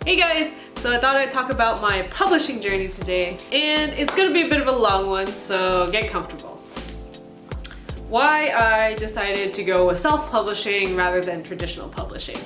Hey guys! So I thought I'd talk about my publishing journey today, and it's gonna be a bit of a long one, so get comfortable. Why I decided to go with self-publishing rather than traditional publishing.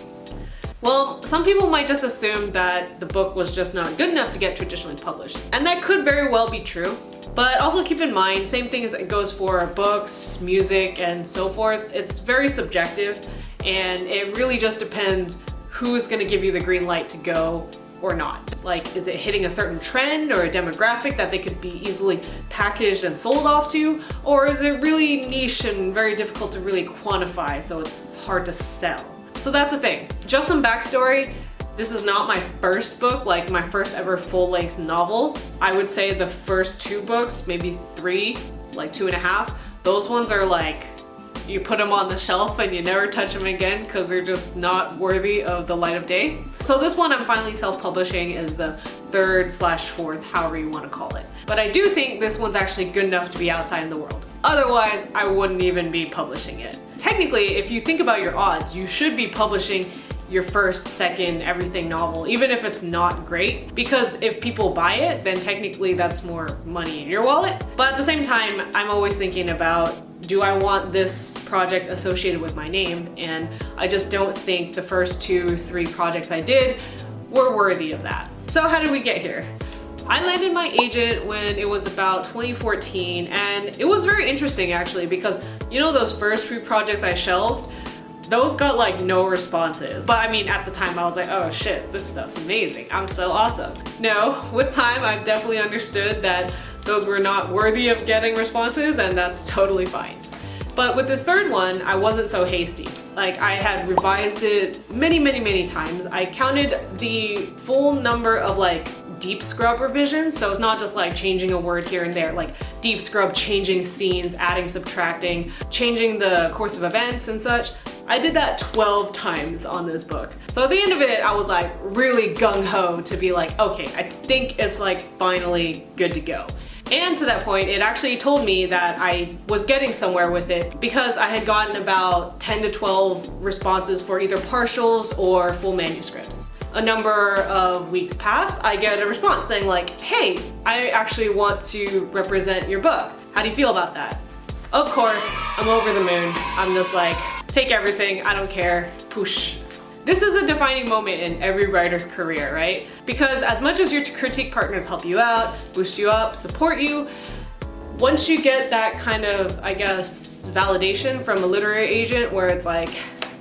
Well, some people might just assume that the book was just not good enough to get traditionally published, and that could very well be true. But also keep in mind, same thing as it goes for books, music, and so forth. It's very subjective, and it really just depends who's gonna give you the green light to go or not. Like, is it hitting a certain trend or a demographic that they could be easily packaged and sold off to? Or is it really niche and very difficult to really quantify, so it's hard to sell? So that's the thing. Just some backstory. This is not my first book, like my first ever full-length novel. I would say the first two books, maybe three, like 2.5, those ones are like, you put them on the shelf and you never touch them again because they're just not worthy of the light of day. So this one I'm finally self-publishing is the third/4th, however you want to call it. But I do think this one's actually good enough to be outside in the world. Otherwise, I wouldn't even be publishing it. Technically, if you think about your odds, you should be publishing your first, second, everything novel, even if it's not great, because if people buy it, then technically that's more money in your wallet. But at the same time, I'm always thinking about, do I want this project associated with my name? And I just don't think the first 2-3 projects I did were worthy of that. So how did we get here? I landed my agent when it was about 2014, and it was very interesting actually, because you know those first 3 projects I shelved? Those got like no responses. But I mean, at the time I was like, oh shit, this stuff's amazing. I'm so awesome. No, with time I've definitely understood that those were not worthy of getting responses, and that's totally fine. But with this third one, I wasn't so hasty. Like, I had revised it many times. I counted the full number of like deep scrub revisions, so it's not just like changing a word here and there, like deep scrub, changing scenes, adding, subtracting, changing the course of events and such. I did that 12 times on this book. So at the end of it, I was like really gung-ho to be like, okay, I think it's like finally good to go. And to that point, it actually told me that I was getting somewhere with it because I had gotten about 10 to 12 responses for either partials or full manuscripts. A number of weeks pass, I get a response saying like, hey, I actually want to represent your book. How do you feel about that? Of course, I'm over the moon. I'm just like, take everything, I don't care, poosh. This is a defining moment in every writer's career, right? Because as much as your critique partners help you out, boost you up, support you, once you get that kind of, I guess, validation from a literary agent where it's like,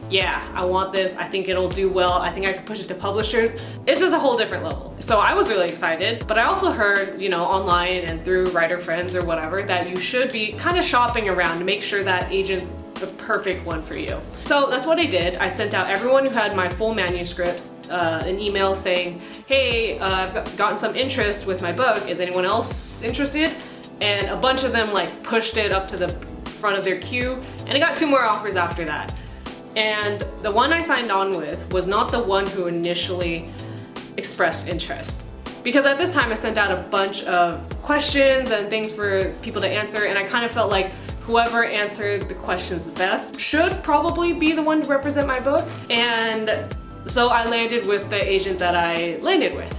yeah, I want this, I think it'll do well, I think I could push it to publishers, it's just a whole different level. So I was really excited, but I also heard, you know, online and through writer friends or whatever, that you should be kind of shopping around to make sure that agent's the perfect one for you. So that's what I did. I sent out everyone who had my full manuscripts an email saying, hey, I've gotten some interest with my book, is anyone else interested? And a bunch of them like pushed it up to the front of their queue, and I got 2 more offers after that. And the one I signed on with was not the one who initially expressed interest. Because at this time I sent out a bunch of questions and things for people to answer, and I kind of felt like whoever answered the questions the best should probably be the one to represent my book. And so I landed with the agent that I landed with.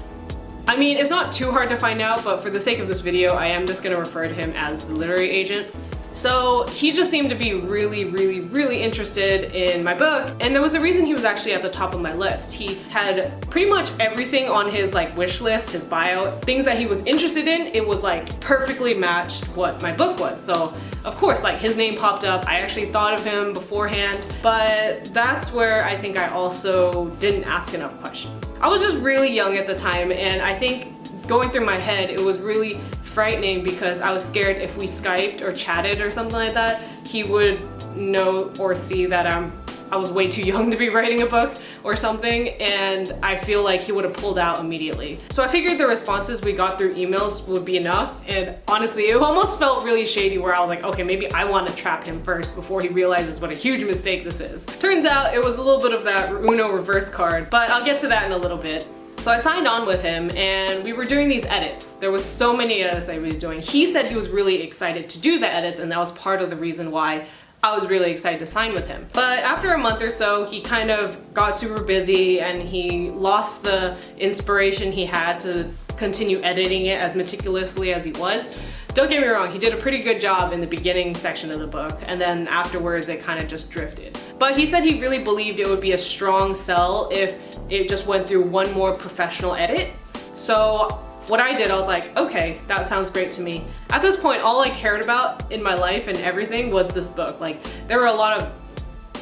I mean, it's not too hard to find out, but for the sake of this video, I am just gonna refer to him as the literary agent. So he just seemed to be really interested in my book, and there was a reason he was actually at the top of my list. He had pretty much everything on his like wish list, his bio, things that he was interested in. It was like perfectly matched what my book was. So of course, like his name popped up. I actually thought of him beforehand, but that's where I think I also didn't ask enough questions. I was just really young at the time, and I think going through my head, it was really frightening because I was scared if we Skyped or chatted or something like that, he would know or see that I was way too young to be writing a book or something, and I feel like he would have pulled out immediately. So I figured the responses we got through emails would be enough, and honestly, it almost felt really shady where I was like, okay, maybe I want to trap him first before he realizes what a huge mistake this is. Turns out it was a little bit of that Uno reverse card, but I'll get to that in a little bit. So I signed on with him, and we were doing these edits. There was so many edits I was doing. He said he was really excited to do the edits, and that was part of the reason why I was really excited to sign with him. But after a month or so, he kind of got super busy and he lost the inspiration he had to continue editing it as meticulously as he was. Don't get me wrong, he did a pretty good job in the beginning section of the book, and then afterwards it kind of just drifted. But he said he really believed it would be a strong sell if it just went through one more professional edit. So what I did, I was like, okay, that sounds great to me. At this point, all I cared about in my life and everything was this book. Like, there were a lot of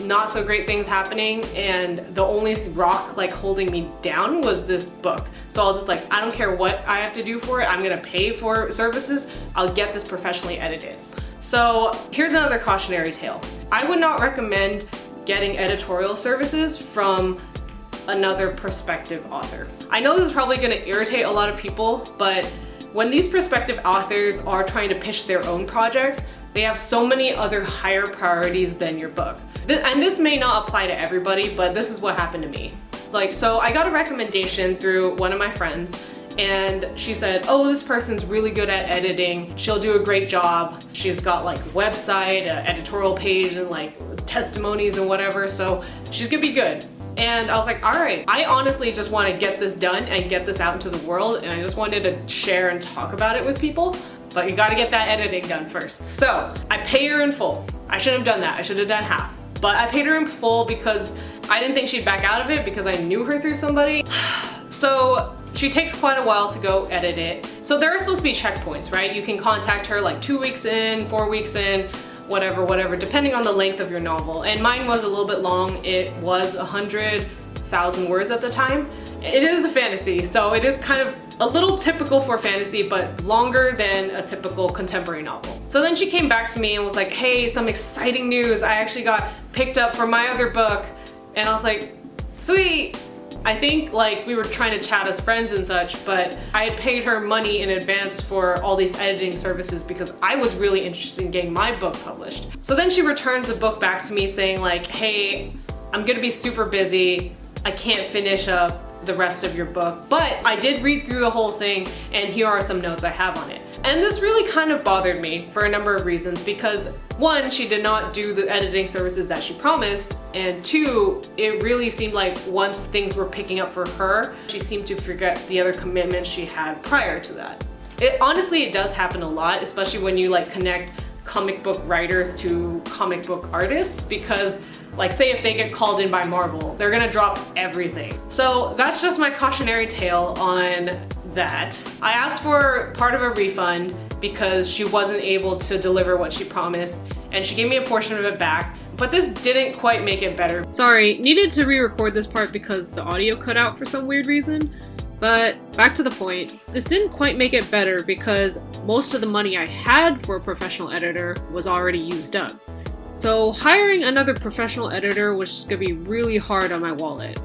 not so great things happening, and the only rock like holding me down was this book. So I was just like, I don't care what I have to do for it, I'm gonna pay for services, I'll get this professionally edited. So here's another cautionary tale. I would not recommend getting editorial services from another prospective author. I know this is probably gonna irritate a lot of people, but when these prospective authors are trying to pitch their own projects, they have so many other higher priorities than your book. And this may not apply to everybody, but this is what happened to me. Like, so I got a recommendation through one of my friends, and she said, oh, this person's really good at editing, she'll do a great job, she's got like a website, an editorial page, and like testimonies and whatever, so she's gonna be good. And I was like, all right, I honestly just want to get this done and get this out into the world, and I just wanted to share and talk about it with people, but you gotta get that editing done first. So I pay her in full. I shouldn't have done that, I should have done half. But I paid her in full because I didn't think she'd back out of it because I knew her through somebody. So she takes quite a while to go edit it. So there are supposed to be checkpoints, right? You can contact her like 2 weeks in, 4 weeks in, whatever, depending on the length of your novel. And mine was a little bit long. It was 100,000 words at the time. It is a fantasy, so it is kind of a little typical for fantasy, but longer than a typical contemporary novel. So then she came back to me and was like, hey, some exciting news. I actually got picked up for my other book. And I was like, sweet. I think like we were trying to chat as friends and such, but I had paid her money in advance for all these editing services because I was really interested in getting my book published. So then she returns the book back to me saying like, hey, I'm gonna be super busy. I can't finish up the rest of your book, but I did read through the whole thing and here are some notes I have on it. And this really kind of bothered me for a number of reasons because one, she did not do the editing services that she promised, and two, it really seemed like once things were picking up for her, she seemed to forget the other commitments she had prior to that. Honestly, it does happen a lot, especially when you like connect comic book writers to comic book artists, because like say if they get called in by Marvel, they're gonna drop everything. So that's just my cautionary tale on that. I asked for part of a refund because she wasn't able to deliver what she promised, and she gave me a portion of it back, but this didn't quite make it better. Sorry, needed to re-record this part because the audio cut out for some weird reason. But back to the point, this didn't quite make it better because most of the money I had for a professional editor was already used up. So hiring another professional editor was just gonna be really hard on my wallet.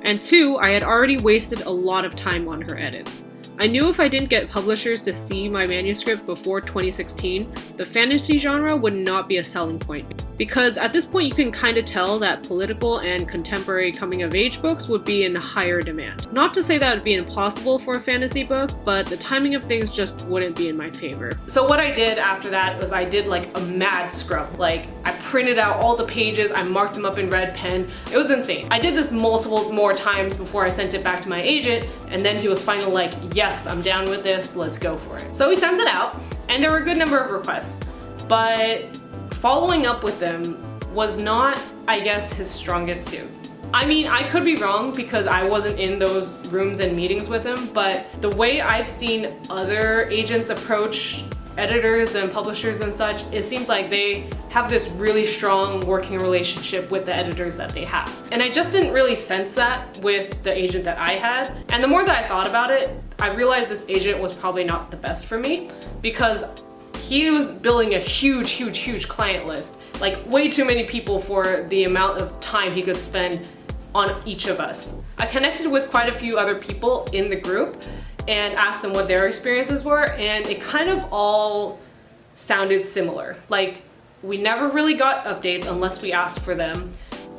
And two, I had already wasted a lot of time on her edits. I knew if I didn't get publishers to see my manuscript before 2016, the fantasy genre would not be a selling point. Because at this point you can kind of tell that political and contemporary coming-of-age books would be in higher demand. Not to say that it would be impossible for a fantasy book, but the timing of things just wouldn't be in my favor. So what I did after that was I did like a mad scrub. Like I printed out all the pages, I marked them up in red pen. It was insane. I did this multiple more times before I sent it back to my agent, and then he was finally like, yes, I'm down with this, let's go for it. So he sends it out, and there were a good number of requests, but following up with them was not, I guess, his strongest suit. I mean, I could be wrong because I wasn't in those rooms and meetings with him, but the way I've seen other agents approach editors and publishers and such, it seems like they have this really strong working relationship with the editors that they have. And I just didn't really sense that with the agent that I had. And the more that I thought about it, I realized this agent was probably not the best for me because he was building a huge client list. Like way too many people for the amount of time he could spend on each of us. I connected with quite a few other people in the group and asked them what their experiences were, and it kind of all sounded similar. Like we never really got updates unless we asked for them.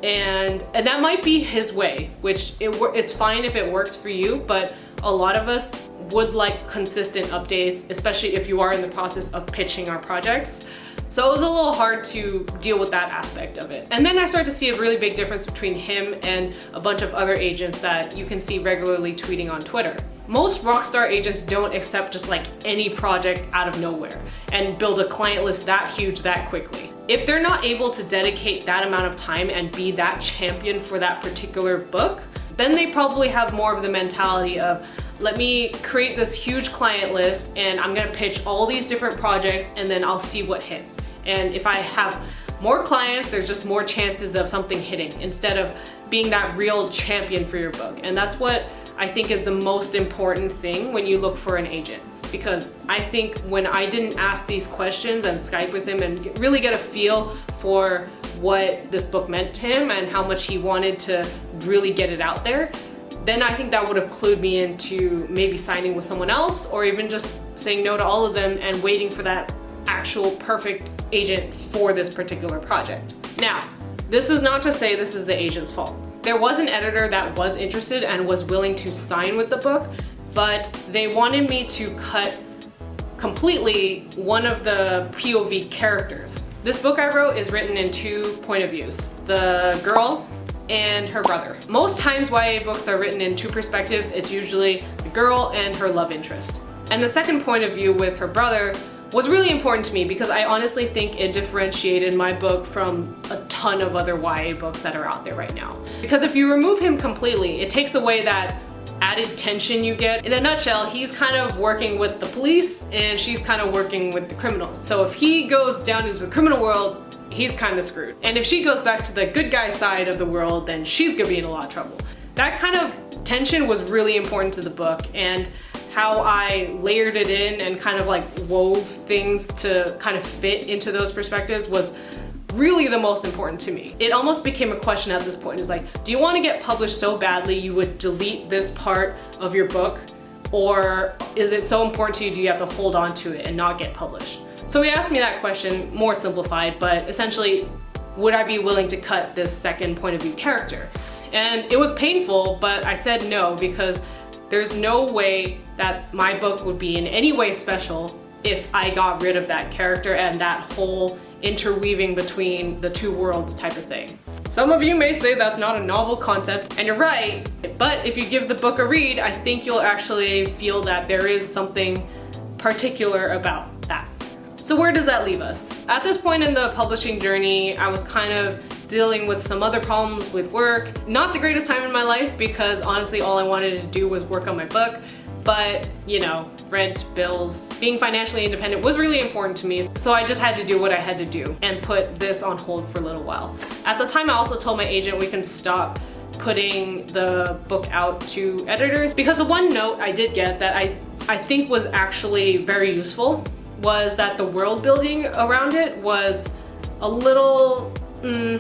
And that might be his way, which it's fine if it works for you, but a lot of us would like consistent updates, especially if you are in the process of pitching our projects. So it was a little hard to deal with that aspect of it. And then I started to see a really big difference between him and a bunch of other agents that you can see regularly tweeting on Twitter. Most rockstar agents don't accept just like any project out of nowhere and build a client list that huge that quickly. If they're not able to dedicate that amount of time and be that champion for that particular book, then they probably have more of the mentality of, let me create this huge client list and I'm gonna pitch all these different projects and then I'll see what hits. And if I have more clients, there's just more chances of something hitting instead of being that real champion for your book. And that's what I think is the most important thing when you look for an agent. Because I think when I didn't ask these questions and Skype with him and really get a feel for what this book meant to him and how much he wanted to really get it out there, then I think that would have clued me into maybe signing with someone else or even just saying no to all of them and waiting for that actual perfect agent for this particular project. Now, this is not to say this is the agent's fault. There was an editor that was interested and was willing to sign with the book, but they wanted me to cut completely one of the POV characters. This book I wrote is written in two point of views, the girl and her brother. Most times YA books are written in two perspectives. It's usually the girl and her love interest. And the second point of view with her brother was really important to me because I honestly think it differentiated my book from a ton of other YA books that are out there right now. Because if you remove him completely, it takes away that added tension you get. In a nutshell, he's kind of working with the police and she's kind of working with the criminals. So if he goes down into the criminal world, he's kind of screwed. And if she goes back to the good guy side of the world, then she's gonna be in a lot of trouble. That kind of tension was really important to the book, and how I layered it in and kind of like wove things to kind of fit into those perspectives was really the most important to me. It almost became a question at this point. It's like, do you want to get published so badly you would delete this part of your book? Or is it so important to you, do you have to hold on to it and not get published? So he asked me that question, more simplified, but essentially, would I be willing to cut this second point of view character? And it was painful, but I said no, because there's no way that my book would be in any way special if I got rid of that character and that whole interweaving between the two worlds type of thing. Some of you may say that's not a novel concept, and you're right, but if you give the book a read, I think you'll actually feel that there is something particular about that. So where does that leave us? At this point in the publishing journey, I was kind of dealing with some other problems with work. Not the greatest time in my life because honestly all I wanted to do was work on my book. But, you know, rent, bills, being financially independent was really important to me. So I just had to do what I had to do and put this on hold for a little while. At the time I also told my agent we can stop putting the book out to editors, because the one note I did get that I think was actually very useful was that the world building around it was a little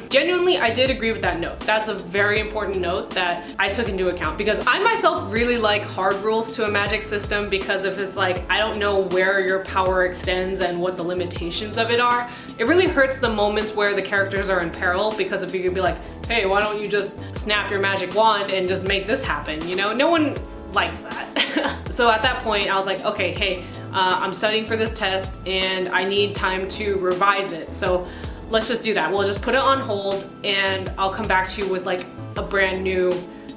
genuinely, I did agree with that note. That's a very important note that I took into account, because I myself really like hard rules to a magic system, because if it's like, I don't know where your power extends and what the limitations of it are, it really hurts the moments where the characters are in peril, because if you could be like, hey, why don't you just snap your magic wand and just make this happen, you know? No one likes that. So at that point I was like, okay, hey, I'm studying for this test and I need time to revise it. So let's just do that. We'll just put it on hold and I'll come back to you with like a brand new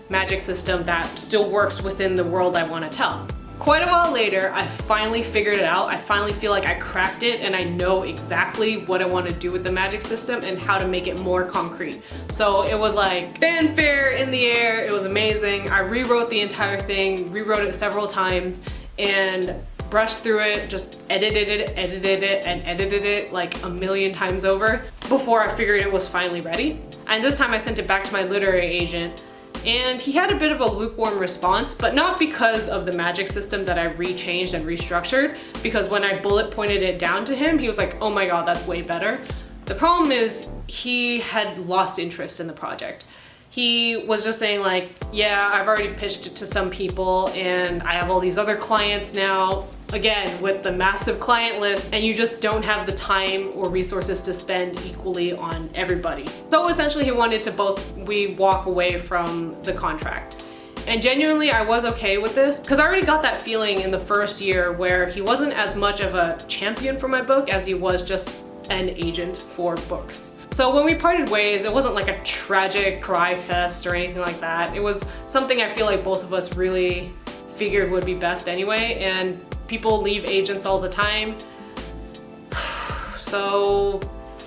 magic system that still works within the world I want to tell. Quite a while later, I finally figured it out. I finally feel like I cracked it and I know exactly what I want to do with the magic system and how to make it more concrete. So it was like fanfare in the air. It was amazing. I rewrote the entire thing, rewrote it several times, and brushed through it, just edited it like a million times over before I figured it was finally ready. And this time I sent it back to my literary agent, and he had a bit of a lukewarm response, but not because of the magic system that I rechanged and restructured, because when I bullet pointed it down to him, he was like, oh my god, that's way better. The problem is he had lost interest in the project. He was just saying like, yeah, I've already pitched it to some people and I have all these other clients now, again, with the massive client list, and you just don't have the time or resources to spend equally on everybody. So essentially he wanted to we walk away from the contract. And genuinely I was okay with this, because I already got that feeling in the first year where he wasn't as much of a champion for my book as he was just an agent for books. So when we parted ways, it wasn't like a tragic cry fest or anything like that. It was something I feel like both of us really figured would be best anyway, and people leave agents all the time. So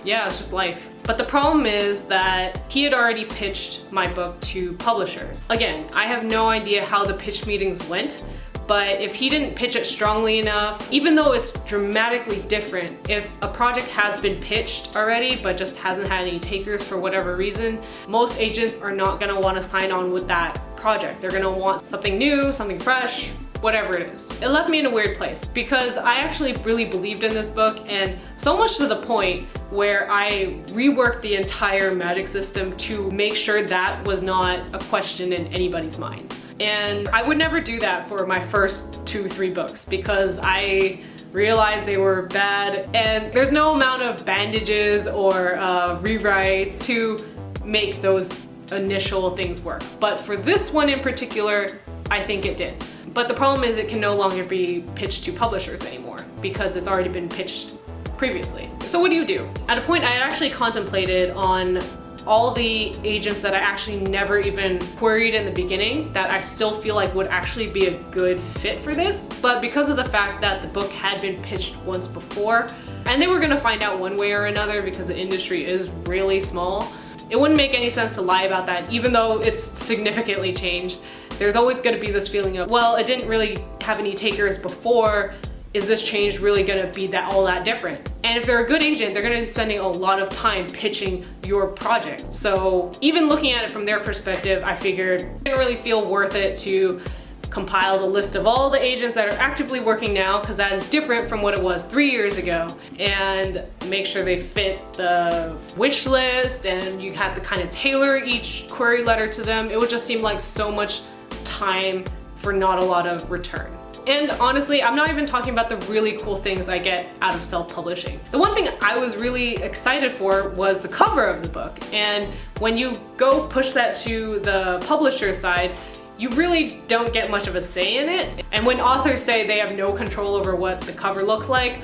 yeah, it's just life. But the problem is that he had already pitched my book to publishers. Again, I have no idea how the pitch meetings went, but if he didn't pitch it strongly enough, even though it's dramatically different, if a project has been pitched already but just hasn't had any takers for whatever reason, most agents are not gonna wanna sign on with that project. They're gonna want something new, something fresh, whatever it is. It left me in a weird place because I actually really believed in this book, and so much to the point where I reworked the entire magic system to make sure that was not a question in anybody's minds. And I would never do that for my first 2-3 books because I realized they were bad, and there's no amount of bandages or rewrites to make those initial things work. But for this one in particular, I think it did. But the problem is it can no longer be pitched to publishers anymore because it's already been pitched previously. So what do you do? At a point I had actually contemplated on all the agents that I actually never even queried in the beginning that I still feel like would actually be a good fit for this. But because of the fact that the book had been pitched once before, and they were gonna find out one way or another because the industry is really small, it wouldn't make any sense to lie about that, even though it's significantly changed. There's always gonna be this feeling of, well, it didn't really have any takers before. Is this change really gonna be all that different? And if they're a good agent, they're gonna be spending a lot of time pitching your project. So even looking at it from their perspective, I figured it didn't really feel worth it to compile the list of all the agents that are actively working now, because that is different from what it was 3 years ago, and make sure they fit the wish list, and you have to kind of tailor each query letter to them. It would just seem like so much time for not a lot of return. And honestly, I'm not even talking about the really cool things I get out of self-publishing. The one thing I was really excited for was the cover of the book. And when you go push that to the publisher side, you really don't get much of a say in it. And when authors say they have no control over what the cover looks like,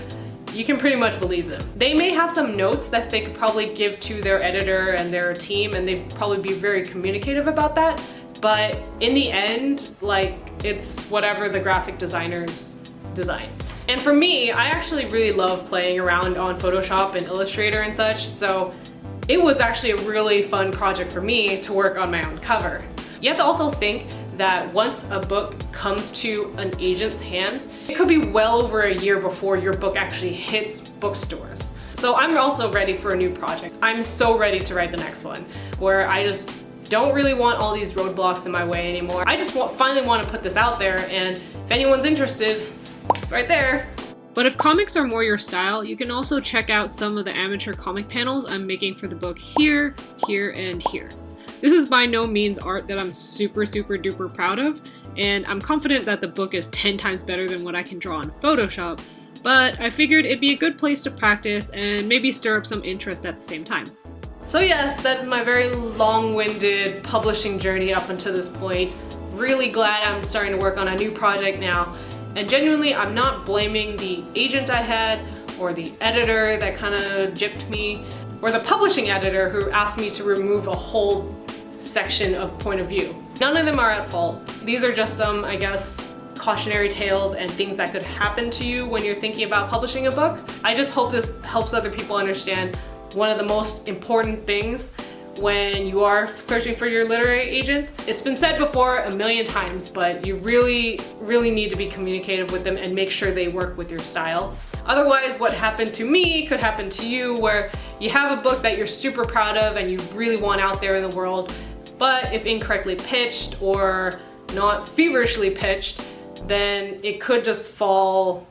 you can pretty much believe them. They may have some notes that they could probably give to their editor and their team, and they'd probably be very communicative about that. But in the end, like, it's whatever the graphic designers design. And for me, I actually really love playing around on Photoshop and Illustrator and such, so it was actually a really fun project for me to work on my own cover. You have to also think that once a book comes to an agent's hands, it could be well over a year before your book actually hits bookstores. So I'm also ready for a new project. I'm so ready to write the next one, where I just don't really want all these roadblocks in my way anymore. I just finally want to put this out there, and if anyone's interested, it's right there. But if comics are more your style, you can also check out some of the amateur comic panels I'm making for the book here, here, and here. This is by no means art that I'm super duper proud of, and I'm confident that the book is 10 times better than what I can draw on Photoshop, but I figured it'd be a good place to practice and maybe stir up some interest at the same time. So yes, that's my very long-winded publishing journey up until this point. Really glad I'm starting to work on a new project now. And genuinely, I'm not blaming the agent I had, or the editor that kind of gypped me, or the publishing editor who asked me to remove a whole section of point of view. None of them are at fault. These are just some, I guess, cautionary tales and things that could happen to you when you're thinking about publishing a book. I just hope this helps other people understand one of the most important things when you are searching for your literary agent. It's been said before a million times, but you really need to be communicative with them and make sure they work with your style. Otherwise, what happened to me could happen to you, where you have a book that you're super proud of and you really want out there in the world, but if incorrectly pitched or not feverishly pitched, then it could just fall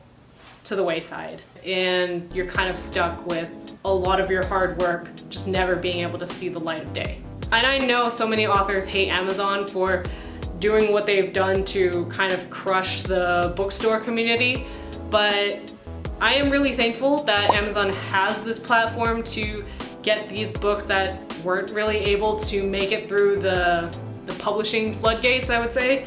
to the wayside, and you're kind of stuck with a lot of your hard work just never being able to see the light of day. And I know so many authors hate Amazon for doing what they've done to kind of crush the bookstore community, but I am really thankful that Amazon has this platform to get these books that weren't really able to make it through the publishing floodgates, I would say,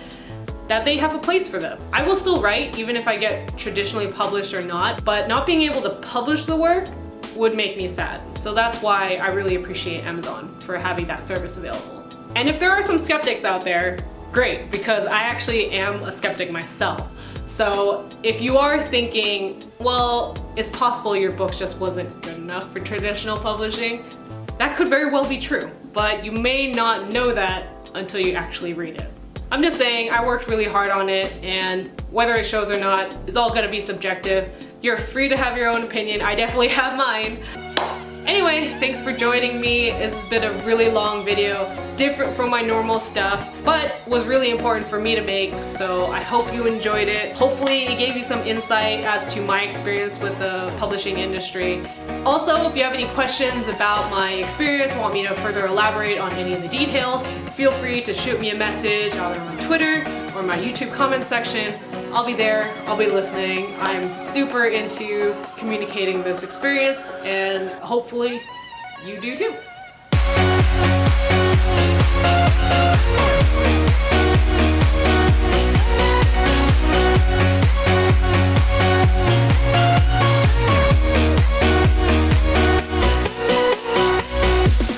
that they have a place for them. I will still write even if I get traditionally published or not, but not being able to publish the work would make me sad. So that's why I really appreciate Amazon for having that service available. And if there are some skeptics out there, great, because I actually am a skeptic myself. So if you are thinking, well, it's possible your book just wasn't good enough for traditional publishing, that could very well be true, but you may not know that until you actually read it. I'm just saying, I worked really hard on it, and whether it shows or not is all gonna be subjective. You're free to have your own opinion. I definitely have mine. Anyway, thanks for joining me. This has been a really long video, different from my normal stuff, but was really important for me to make, so I hope you enjoyed it. Hopefully it gave you some insight as to my experience with the publishing industry. Also, if you have any questions about my experience, want me to further elaborate on any of the details, feel free to shoot me a message either on Twitter or my YouTube comment section. I'll be there, I'll be listening. I'm super into communicating this experience, and hopefully you do too.